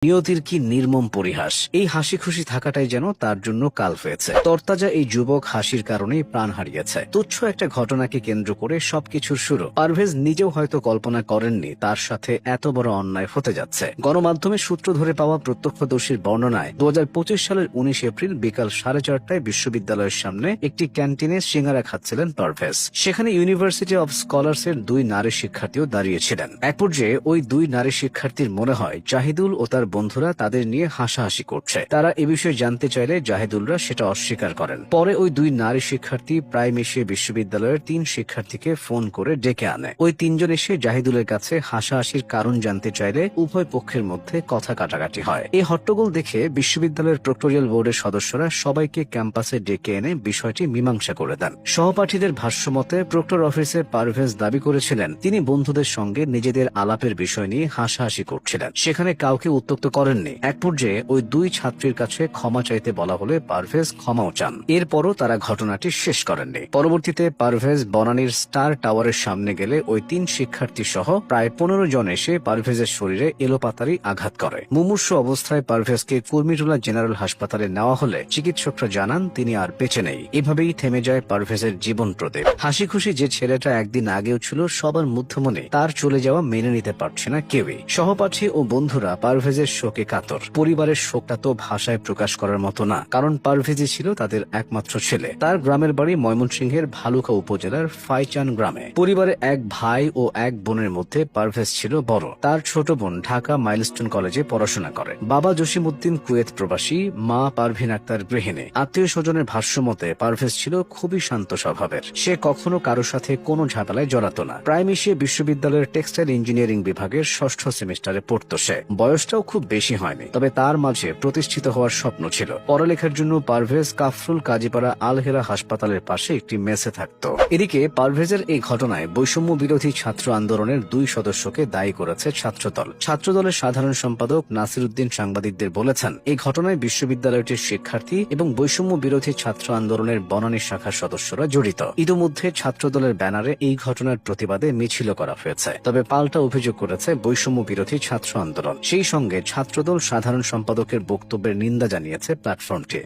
নিয়তির কি নির্মম পরিহাস। এই হাসি খুশি থাকাটাই যেন তার জন্য কাল হয়েছে। তরতাজা এই যুবক হাসির কারণেই প্রাণ হারিয়েছে। তুচ্ছ একটা ঘটনাকে কেন্দ্র করে সবকিছুর শুরু। পারভেজ নিজেও হয়তো কল্পনা করেননি তার সাথে এত বড় অন্যায় হতে যাচ্ছে। গণমাধ্যমের সূত্র ধরে পাওয়া প্রত্যক্ষদর্শীর বর্ণনায় 2025 সালের 19 এপ্রিল বিকাল 4:30টায় বিশ্ববিদ্যালয়ের সামনে একটি ক্যান্টিনে সিঙ্গারা খাচ্ছিলেন পারভেজ। সেখানে ইউনিভার্সিটি অব স্কলার্স এর দুই নারী শিক্ষার্থীও দাঁড়িয়েছিলেন। এক পর্যায়ে ওই দুই নারী শিক্ষার্থীর মনে হয় জাহিদুল ও তার বন্ধুরা তাদের নিয়ে হাসাহাসি করছে। তারা এ বিষয়ে জানতে চাইলে জাহিদুলরা সেটা অস্বীকার করেন। পরে ওই দুই নারী শিক্ষার্থী প্রায় মিশিয়ে বিশ্ববিদ্যালয়ের 3 শিক্ষার্থীকে ফোন করে ডেকে আনে। ওই 3 জন এসে জাহিদুলের কাছে হাসাহাসির কারণ জানতে চাইলে উভয় পক্ষের মধ্যে কথা কাটাকাটি হয়। এই হট্টগোল দেখে বিশ্ববিদ্যালয়ের প্রক্টোরিয়াল বোর্ডের সদস্যরা সবাইকে ক্যাম্পাসে ডেকে এনে বিষয়টি মীমাংসা করে দেন। সহপাঠীদের ভাষ্যমতে প্রক্টর অফিসে পারভেজ দাবি করেছিলেন তিনি বন্ধুদের সঙ্গে নিজেদের আলাপের বিষয় নিয়ে হাসাহাসি করছিলেন, সেখানে কাউকে উত্তক্ত করেননি। এক পর্যায়ে ওই দুই ছাত্রীর কাছে ক্ষমা চাইতে বলা হলে পারভেজ ক্ষমাও চান। এরপরও তারা ঘটনাটি শেষ করেননি। পরবর্তীতে পারভেজ বনানীর স্টার টাওয়ারের সামনে গেলে ওই 3 শিক্ষার্থী সহ প্রায় 15 জন এসে পারভেজের শরীরে এলোপাতাড়ি আঘাত করে। মুমূর্ষু অবস্থায় পারভেজকে কুর্মিটোলা জেনারেল হাসপাতালে নেওয়া হলে চিকিৎসকরা জানান তিনি আর বেঁচে নেই। এভাবেই থেমে যায় পারভেজের জীবন প্রদীপ। হাসি খুশি যে ছেলেটা একদিন আগেও ছিল সবার মধ্যমণি, তার চলে যাওয়া মেনে নিতে পারছে না কেউই। সহপাঠী ও বন্ধুরা পারভেজের শোকে কাতর। পরিবারের শোকটা তো ভাষায় প্রকাশ করার মতো না, কারণ পারভেজই ছিল তাদের একমাত্র ছেলে। তার গ্রামের বাড়ি ময়মনসিংহের ভালুকা উপজেলার ফাইচান গ্রামে। পরিবারে এক ভাই ও এক বোনের মধ্যে পারভেজ ছিল বড়। তার ছোট বোন ঢাকা মাইলস্টোন কলেজে পড়াশোনা করে। বাবা জসিমউদ্দিন কুয়েত প্রবাসী, মা পারভিন আক্তার গৃহিণী। আত্মীয় স্বজনের ভাষ্যমতে পারভেজ ছিল খুবই শান্ত স্বভাবের। সে কখনো কারো সাথে কোনো ঝামেলায় জড়াতো না। প্রায় মিশিয়ে বিশ্ববিদ্যালয়ের টেক্সটাইল ইঞ্জিনিয়ারিং বিভাগের 6ষ্ঠ সেমিস্টারে পড়তো সে। বয়সটাও খুব বেশি হয়নি, তবে তার মাঝে প্রতিষ্ঠিত হওয়ার স্বপ্ন ছিল। পড়ালেখার জন্য পারভেজ কাফরুল কাজীপাড়া আলহেরা হাসপাতালের পাশে একটি মেসে থাকত। এদিকে পারভেজের এই ঘটনায় বৈষম্য বিরোধী ছাত্র আন্দোলনের 2 সদস্যকে দায়ী করেছে ছাত্রদল। ছাত্রদলের সাধারণ সম্পাদক নাসির উদ্দিন সাংবাদিকদের বলেছেন, এই ঘটনায় বিশ্ববিদ্যালয়টির শিক্ষার্থী এবং বৈষম্য বিরোধী ছাত্র আন্দোলনের বনানী শাখার সদস্যরা জড়িত। ইতিমধ্যে ছাত্রদলের ব্যানারে এই ঘটনার প্রতিবাদে মিছিল করা হয়েছে। তবে পাল্টা অভিযোগ করেছে বৈষম্য বিরোধী ছাত্র আন্দোলন। সেই সঙ্গে ছাত্রদল সাধারণ সম্পাদকের বক্তব্যের নিন্দা জানিয়েছে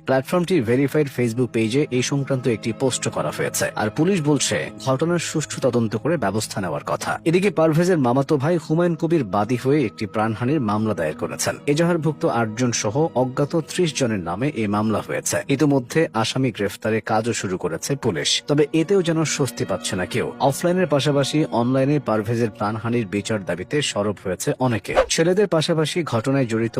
প্ল্যাটফর্মটির ভেরিফাইড ফেসবুক পেজে এই সংক্রান্ত একটি পোস্ট করা হয়েছে। আর পুলিশ বলছে ঘটনার সুষ্ঠু তদন্ত করে ব্যবস্থা নেওয়ার কথা। এদিকে পারভেজের মামাতো ভাই হুমায়ুন কবির বাদী হয়ে একটি প্রাণহানির মামলা দায়ের করেছেন। এজাহারভুক্ত 8 জন সহ অজ্ঞাত 30 জনের নামে এই মামলা হয়েছে। ইতিমধ্যে আসামি গ্রেফতারে কাজও শুরু করেছে পুলিশ। তবে এতেও যেন স্বস্তি পাচ্ছে না কেউ। অফলাইনের পাশাপাশি অনলাইনে পারভেজের প্রাণহানির বিচার দাবিতে সরব হয়েছে অনেকে। ছেলেদের পাশাপাশি ঘটনায় জড়িত